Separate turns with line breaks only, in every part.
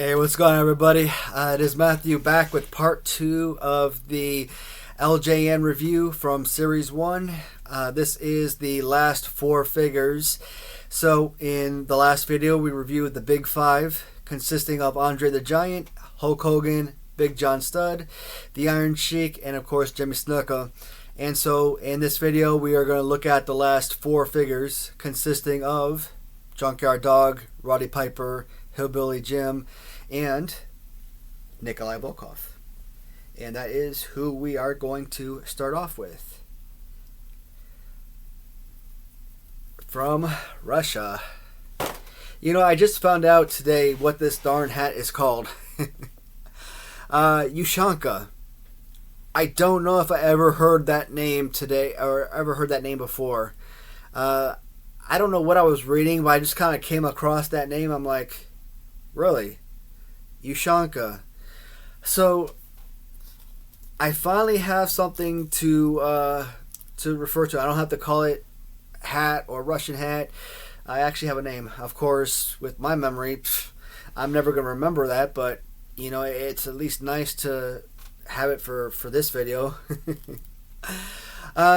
Hey, what's going on, everybody? It is Matthew back with part 2 of the LJN review from Series 1. This is the last 4 figures. So, in the last video, we reviewed the Big 5, consisting of Andre the Giant, Hulk Hogan, Big John Studd, the Iron Sheik, and of course, Jimmy Snuka. And so, in this video, we are going to look at the last 4 figures, consisting of Junkyard Dog, Roddy Piper, Hillbilly Jim, and Nikolai Volkoff. And that is who we are going to start off with. From Russia. You know, I just found out today what this darn hat is called. Ushanka. I don't know if I ever heard that name today or ever heard that name before. I don't know what I was reading, but I just kind of came across that name. I'm like, really? Ushanka. So I finally have something to refer to. I don't have to call it hat or Russian hat. I actually have a name. Of course, with my memory, I'm never going to remember that, but you know, it's at least nice to have it for this video.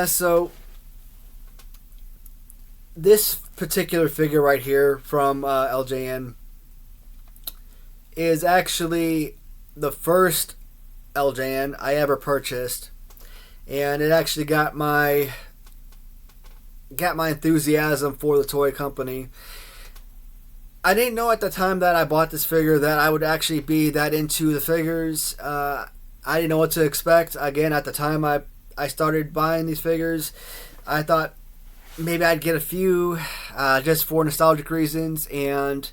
So this particular figure right here from LJN is actually the first LJN I ever purchased, and it actually got my enthusiasm for the toy company. I didn't know at the time that I bought this figure that I would actually be that into the figures. I didn't know what to expect. Again, at the time I started buying these figures, I thought maybe I'd get a few just for nostalgic reasons, and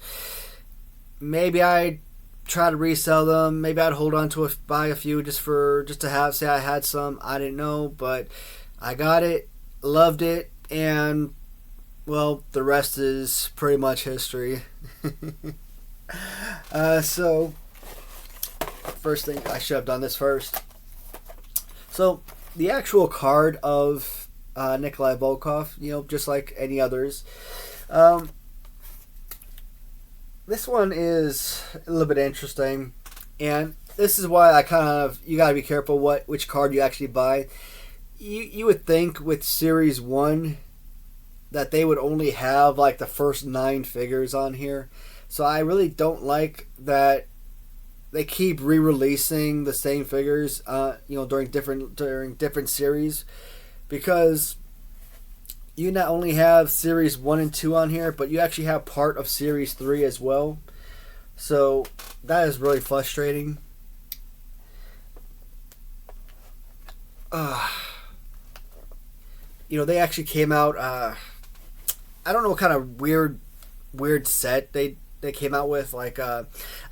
maybe I'd try to resell them. Maybe I'd hold on to buy a few just to have, say I had some. I didn't know, but I got it, loved it, and well, the rest is pretty much history. So first thing, I should have done this first. So the actual card of Nikolai Volkoff, you know, just like any others. This one is a little bit interesting, and this is why you gotta be careful which card you actually buy. You would think with Series 1 that they would only have like the first 9 figures on here. So I really don't like that they keep re-releasing the same figures you know, during different series, because you not only have Series 1 and 2 on here, but you actually have part of Series 3 as well. So that is really frustrating. You know, they actually came out, I don't know what kind of weird set they came out with. Like, I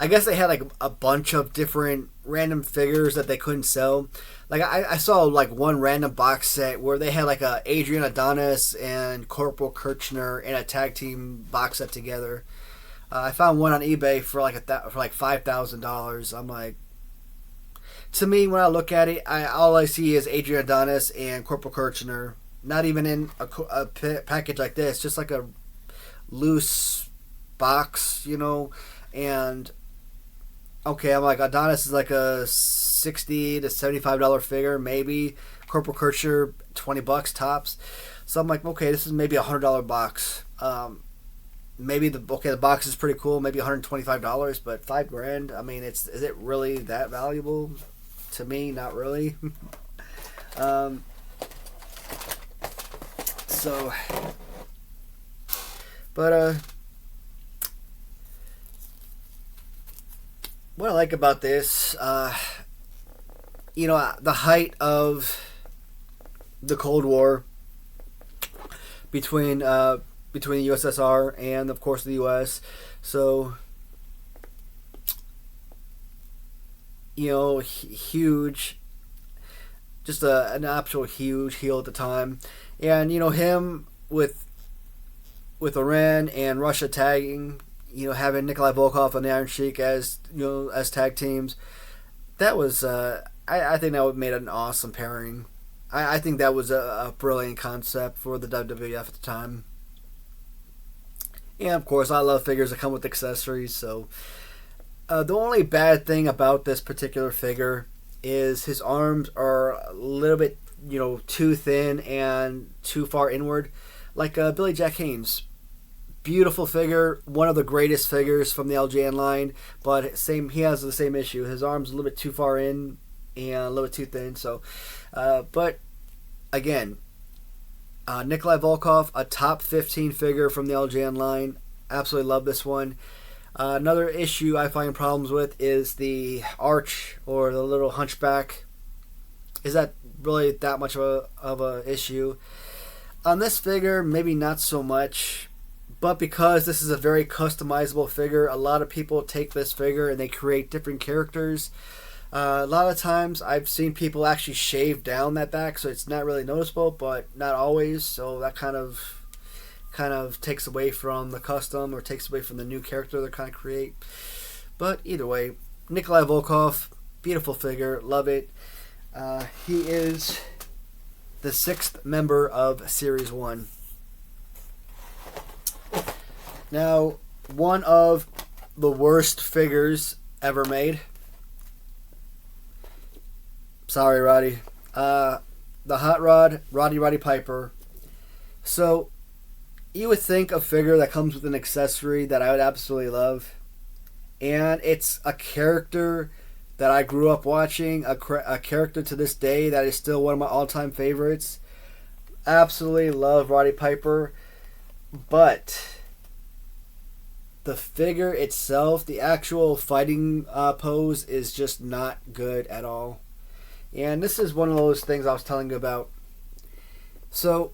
guess they had like a bunch of different random figures that they couldn't sell. Like, I saw like one random box set where they had like a Adrian Adonis and Corporal Kirchner in a tag team box set together. I found one on eBay for like $5,000. I'm like, to me, when I look at it, all I see is Adrian Adonis and Corporal Kirchner. Not even in a package like this, just like a loose box, you know. And okay, I'm like, Adonis is like a $60 to $75 figure, maybe. Corporal Kirchner, $20 tops. So I'm like, okay, this is maybe a $100 box. Maybe the box is pretty cool, maybe $125, but $5,000. I mean, is it really that valuable? To me, not really. So, but what I like about this, you know, the height of the Cold War between the USSR and, of course, the U.S. So, you know, huge, just an actual huge heel at the time. And, you know, him with Iran and Russia tagging, you know, having Nikolai Volkoff and the Iron Sheik as, you know, as tag teams, that was, I think that would have made an awesome pairing. I think that was a brilliant concept for the WWF at the time. And of course, I love figures that come with accessories, so The only bad thing about this particular figure is his arms are a little bit, too thin and too far inward, like Billy Jack Haynes. Beautiful figure, one of the greatest figures from the LJN line, but he has the same issue. His arms a little bit too far in and a little bit too thin. So, but again, Nikolai Volkoff, a top 15 figure from the LJN line. Absolutely love this one. Another issue I find problems with is the arch or the little hunchback. Is that really that much of a issue? On this figure, maybe not so much. But because this is a very customizable figure, a lot of people take this figure and they create different characters. A lot of times I've seen people actually shave down that back, so it's not really noticeable, but not always. So that kind of takes away from the custom or takes away from the new character they're kind of create. But either way, Nikolai Volkoff, beautiful figure, love it. He is the 6th member of Series 1. Now, one of the worst figures ever made. Sorry, Roddy. The Hot Rod, Roddy Piper. So, you would think a figure that comes with an accessory that I would absolutely love. And it's a character that I grew up watching, a character to this day that is still one of my all-time favorites. Absolutely love Roddy Piper. But the figure itself, the actual fighting pose, is just not good at all. And this is one of those things I was telling you about. So,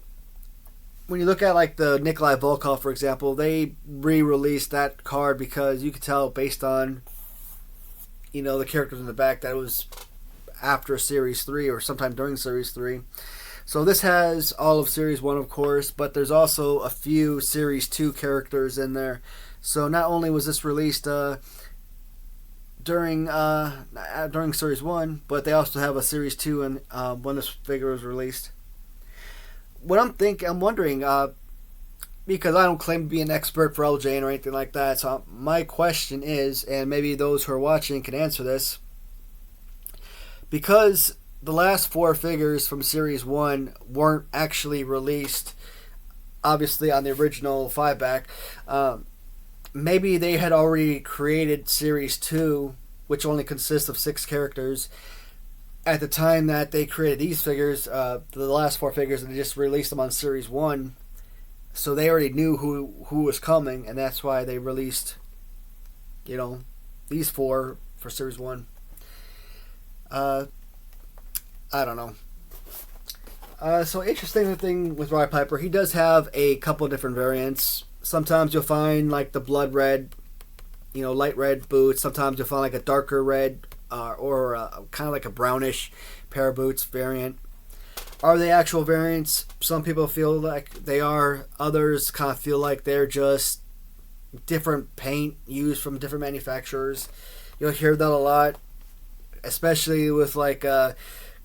when you look at like the Nikolai Volkoff, for example, they re-released that card because you could tell based on, the characters in the back that it was after Series 3 or sometime during Series 3. So this has all of Series 1, of course, but there's also a few Series 2 characters in there. So not only was this released during Series 1, but they also have a Series 2 when this figure was released. What I'm wondering, because I don't claim to be an expert for LJN or anything like that, so my question is, and maybe those who are watching can answer this, because the last 4 figures from Series 1 weren't actually released, obviously, on the original 5-back, maybe they had already created Series 2, which only consists of 6 characters, at the time that they created these figures, the last 4 figures, and they just released them on Series 1. So they already knew who was coming, and that's why they released, these 4 for Series 1. I don't know. So interesting thing with Roddy Piper, he does have a couple different variants. Sometimes you'll find like the blood red, light red boots. Sometimes you'll find like a darker red or kind of like a brownish pair of boots variant. Are they actual variants? Some people feel like they are. Others kind of feel like they're just different paint used from different manufacturers. You'll hear that a lot, especially with like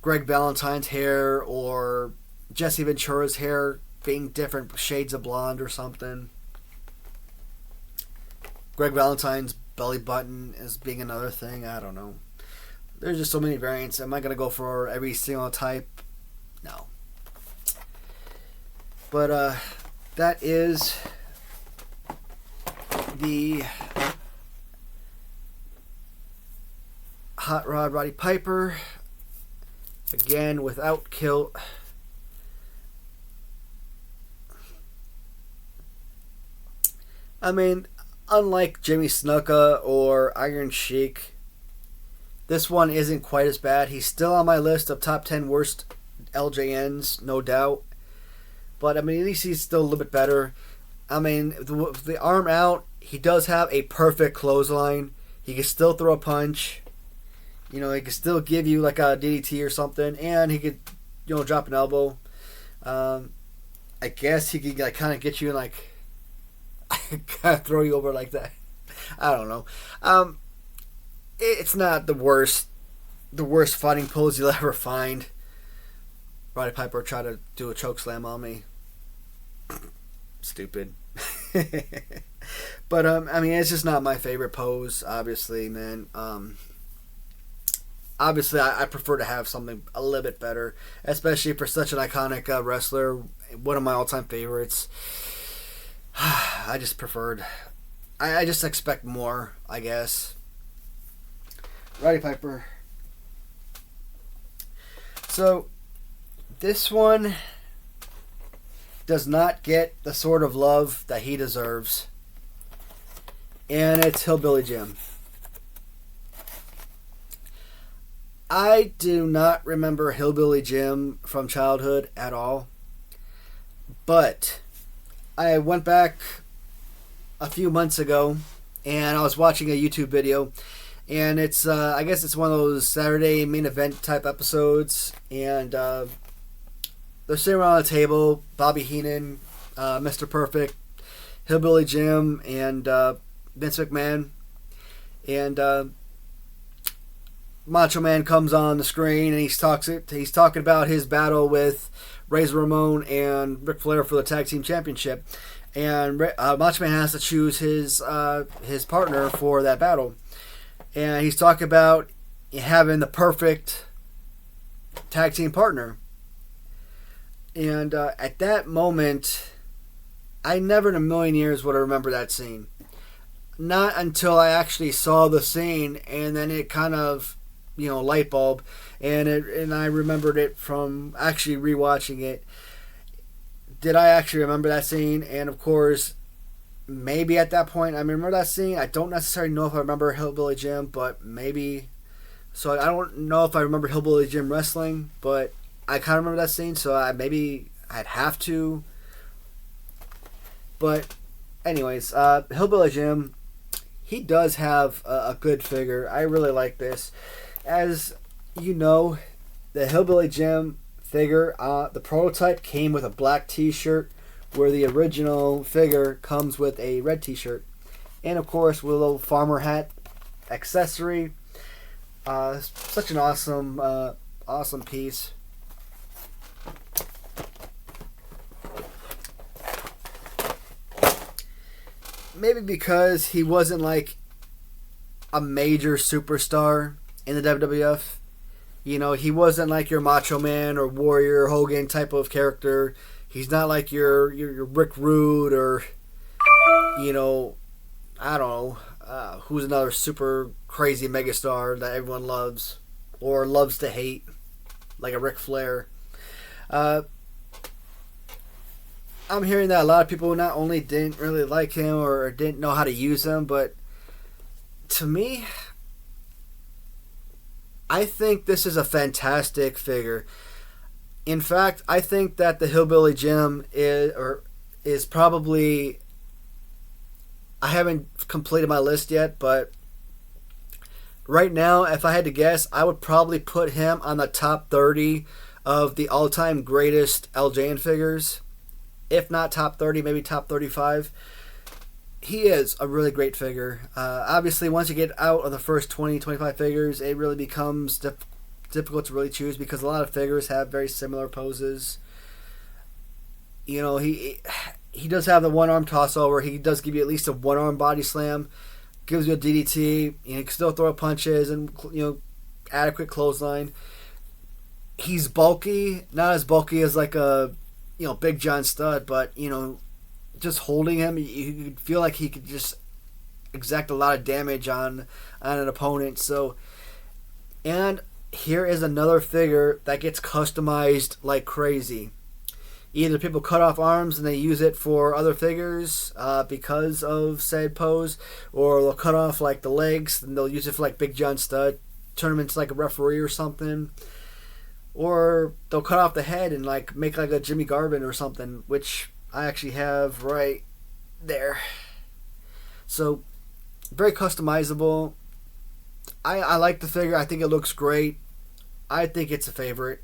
Greg Valentine's hair or Jesse Ventura's hair being different shades of blonde or something. Greg Valentine's belly button is being another thing. I don't know. There's just so many variants. Am I going to go for every single type? No. But that is the Hot Rod Roddy Piper. Again, without kilt. I mean, unlike Jimmy Snuka or Iron Sheik, this one isn't quite as bad. He's still on my list of top 10 worst LJNs, no doubt. But, I mean, at least he's still a little bit better. I mean, the arm out, he does have a perfect clothesline. He can still throw a punch. He can still give you like a DDT or something. And he could, drop an elbow. I guess he could like, kind of get you in like, kind of throw you over like that. I don't know. It's not the worst fighting pose you'll ever find. Roddy Piper tried to do a choke slam on me. Stupid. But I mean, it's just not my favorite pose. Obviously, man. Obviously, I prefer to have something a little bit better, especially for such an iconic wrestler. One of my all-time favorites. I just preferred. I just expect more, I guess. Roddy Piper. So, this one does not get the sort of love that he deserves. And it's Hillbilly Jim. I do not remember Hillbilly Jim from childhood at all. But I went back a few months ago and I was watching a YouTube video. And it's, I guess it's one of those Saturday main event type episodes. And they're sitting around a table, Bobby Heenan, Mr. Perfect, Hillbilly Jim, and Vince McMahon. And Macho Man comes on the screen and he's talking about his battle with Razor Ramon and Ric Flair for the Tag Team Championship. And Macho Man has to choose his partner for that battle. And he's talking about having the perfect tag team partner. And at that moment, I never in a million years would have remembered that scene. Not until I actually saw the scene, and then it kind of, light bulb, and I remembered it from actually rewatching it. Did I actually remember that scene? And of course, maybe at that point I remember that scene. I don't necessarily know if I remember Hillbilly Jim, but maybe. So I don't know if I remember Hillbilly Jim wrestling, but I kind of remember that scene, so maybe I'd have to. But anyways, Hillbilly Jim, he does have a good figure. I really like this. As you know, the Hillbilly Jim figure, the prototype came with a black t-shirt, where the original figure comes with a red t-shirt. And of course, with a little farmer hat accessory. Such an awesome piece. Maybe because he wasn't like a major superstar in the WWF. He wasn't like your Macho Man or Warrior Hogan type of character. He's not like your Rick Rude or, I don't know, who's another super crazy megastar that everyone loves or loves to hate, like a Ric Flair. I'm hearing that a lot of people not only didn't really like him or didn't know how to use him, but to me, I think this is a fantastic figure. In fact, I think that the Hillbilly Jim is probably, I haven't completed my list yet, but right now, if I had to guess, I would probably put him on the top 30 of the all-time greatest LJN figures. If not top 30, maybe top 35. He is a really great figure. Obviously, once you get out of the first 20, 25 figures, it really becomes difficult to really choose because a lot of figures have very similar poses. He does have the one-arm toss-over. He does give you at least a one-arm body slam. Gives you a DDT. He can still throw punches and, adequate clothesline. He's bulky. Not as bulky as like a Big John Studd, but, just holding him, you could feel like he could just exact a lot of damage on an opponent. So, and here is another figure that gets customized like crazy. Either people cut off arms and they use it for other figures because of said pose, or they'll cut off like the legs and they'll use it for like Big John Studd, turn him into like a referee or something. Or they'll cut off the head and like make like a Jimmy Garvin or something, which I actually have right there. So, very customizable. I like the figure. I think it looks great. I think it's a favorite.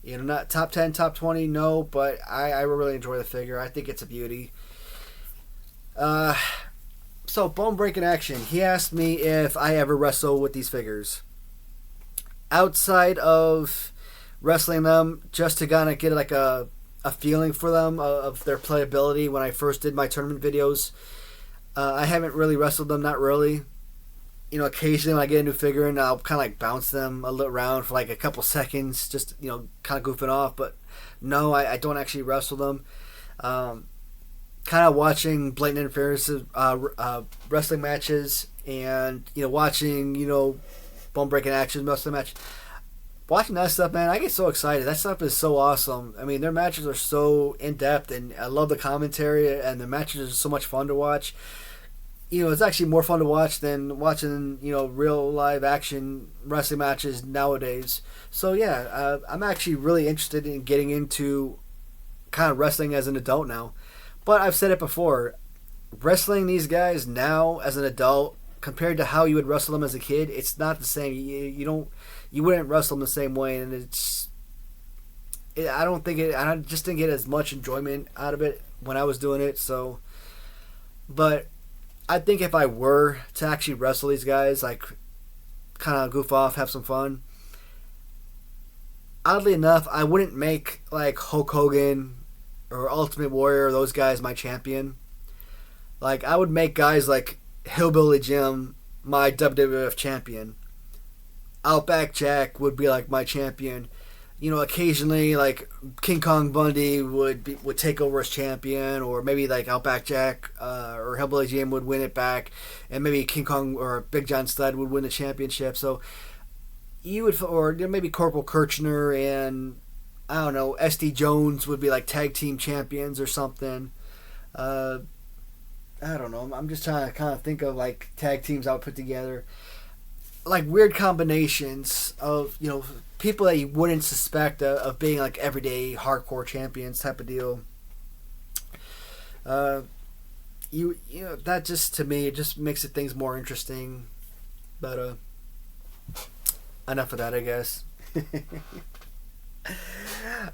Not top 10, top 20, no, but I really enjoy the figure. I think it's a beauty. So, Bone Breaking Action. He asked me if I ever wrestle with these figures. Outside of wrestling them, just to kind of get like a a feeling for them of their playability when I first did my tournament videos. I haven't really wrestled them, not really. You know, occasionally when I get a new figure in, I'll kind of like bounce them a little around for like a couple seconds, just, you know, kind of goofing off. But no, I don't actually wrestle them. Kind of watching blatant interference wrestling matches, and, you know, watching, you know, bone breaking action wrestling match. Watching that stuff, man, I get so excited. That stuff is so awesome. I mean, their matches are so in depth, and I love the commentary, and the matches are so much fun to watch. You know, it's actually more fun to watch than watching, you know, real live action wrestling matches nowadays. So yeah, I'm actually really interested in getting into kind of wrestling as an adult now. But I've said it before, wrestling these guys now as an adult compared to how you would wrestle them as a kid, it's not the same. You wouldn't wrestle them the same way, and I just didn't get as much enjoyment out of it when I was doing it. So, but I think if I were to actually wrestle these guys, like kind of goof off, have some fun, oddly enough, I wouldn't make like Hulk Hogan or Ultimate Warrior, those guys, my champion. Like, I would make guys like Hillbilly Jim my WWF champion. Outback Jack would be like my champion. You know, occasionally like King Kong Bundy would take over as champion, or maybe like Outback Jack or Hillbilly Jim would win it back, and maybe King Kong or Big John Studd would win the championship. So you would, or maybe Corporal Kirchner and, I don't know, SD Jones would be like tag team champions or something. I don't know. I'm just trying to kind of think of like tag teams I would put together, like weird combinations of, you know, people that you wouldn't suspect of being like everyday hardcore champions type of deal. You know, that just, to me, it just makes it things more interesting. But enough of that, I guess.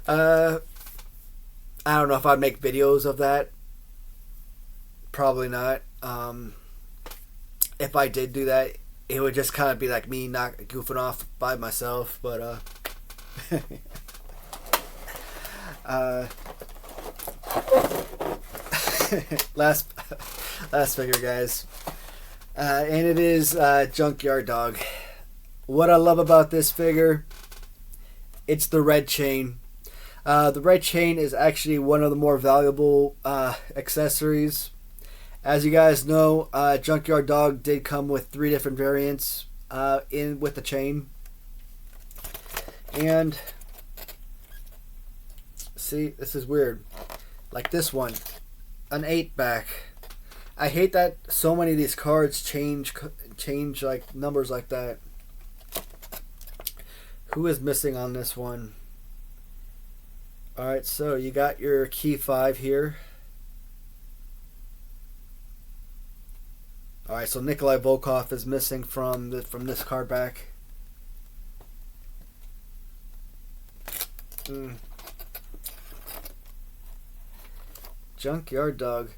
I don't know if I'd make videos of that. Probably not. If I did do that, it would just kind of be like me not goofing off by myself. But last figure, guys, and it is Junkyard Dog. What I love about this figure, it's the red chain. The red chain is actually one of the more valuable accessories. As you guys know, Junkyard Dog did come with 3 different variants with the chain. And see, this is weird. Like this one, an 8-back. I hate that so many of these cards change like numbers like that. Who is missing on this one? Alright, so you got your key 5 here. Alright, so Nikolai Volkoff is missing from this card back. Junkyard Dog.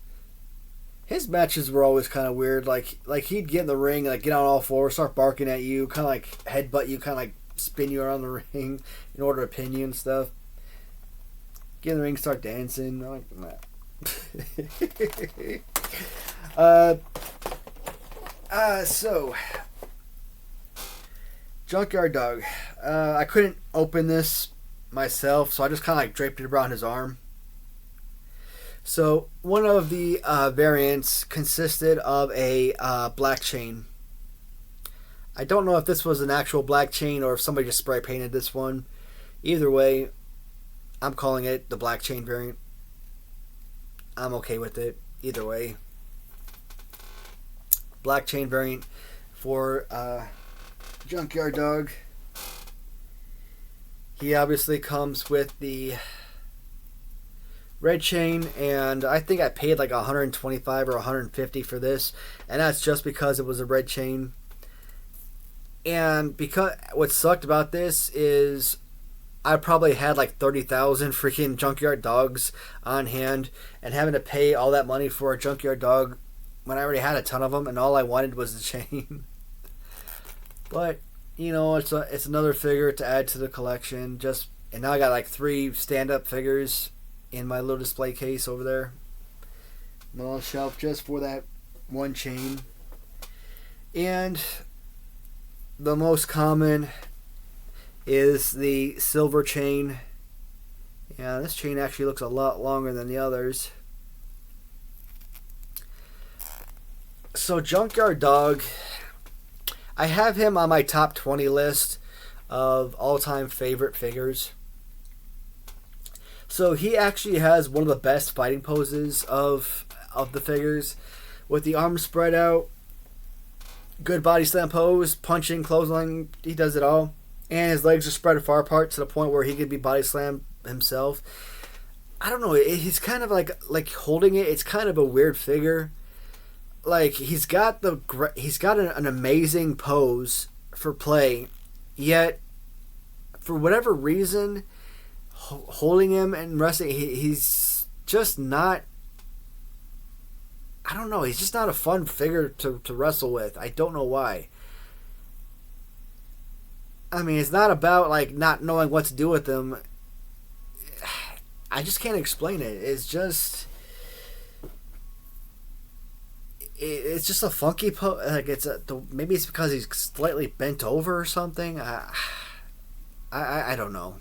His matches were always kind of weird. Like he'd get in the ring, like get on all fours, start barking at you, kind of like headbutt you, kind of like spin you around the ring in order to pin you and stuff. Get in the ring, start dancing. I'm like, nah. So Junkyard Dog. I couldn't open this myself, so I just kind of like draped it around his arm. So one of the variants consisted of a black chain. I don't know if this was an actual black chain or if somebody just spray painted this one. Either way, I'm calling it the black chain variant. I'm okay with it. Either way. Black chain variant for Junkyard Dog. He obviously comes with the red chain, and I think I paid like $125 or $150 for this, and that's just because it was a red chain. And because what sucked about this is I probably had like 30,000 freaking Junkyard Dogs on hand, and having to pay all that money for a Junkyard Dog when I already had a ton of them, and all I wanted was the chain. But you know, it's another figure to add to the collection. And now I got like 3 stand-up figures in my little display case over there. My little shelf just for that one chain. And the most common is the silver chain. Yeah, this chain actually looks a lot longer than the others. So Junkyard Dog, I have him on my top 20 list of all-time favorite figures. So he actually has one of the best fighting poses of the figures, with the arms spread out, good body slam pose, punching, clothesline, he does it all. And his legs are spread far apart to the point where he could be body slammed himself. I don't know, he's kind of like holding it, it's kind of a weird figure. Like, he's got an amazing pose for play, yet for whatever reason, holding him and wrestling, he's just not, I don't know, he's just not a fun figure to wrestle with. I don't know why. I mean, it's not about like not knowing what to do with him. I just can't explain it. It's just a funky pose. Like, maybe it's because he's slightly bent over or something. I don't know.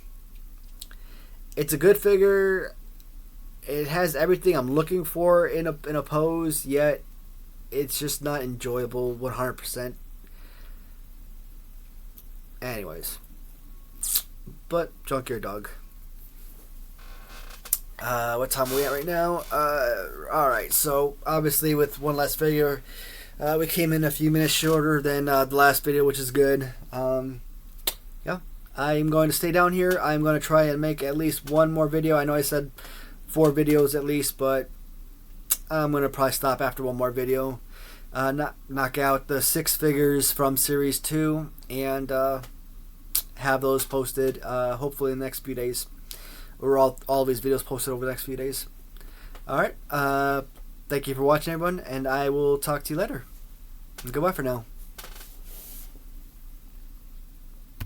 It's a good figure. It has everything I'm looking for in a pose, yet it's just not enjoyable 100%. Anyways, but Junkyard Dog. What time are we at right now? Alright, so obviously with one less figure, we came in a few minutes shorter than the last video, which is good. Yeah, I'm going to stay down here. I'm going to try and make at least one more video. I know I said 4 videos at least, but I'm going to probably stop after one more video. Knock out the 6 figures from Series 2 and have those posted hopefully in the next few days. Or all these videos posted over the next few days. Alright, thank you for watching, everyone, and I will talk to you later. Goodbye for now.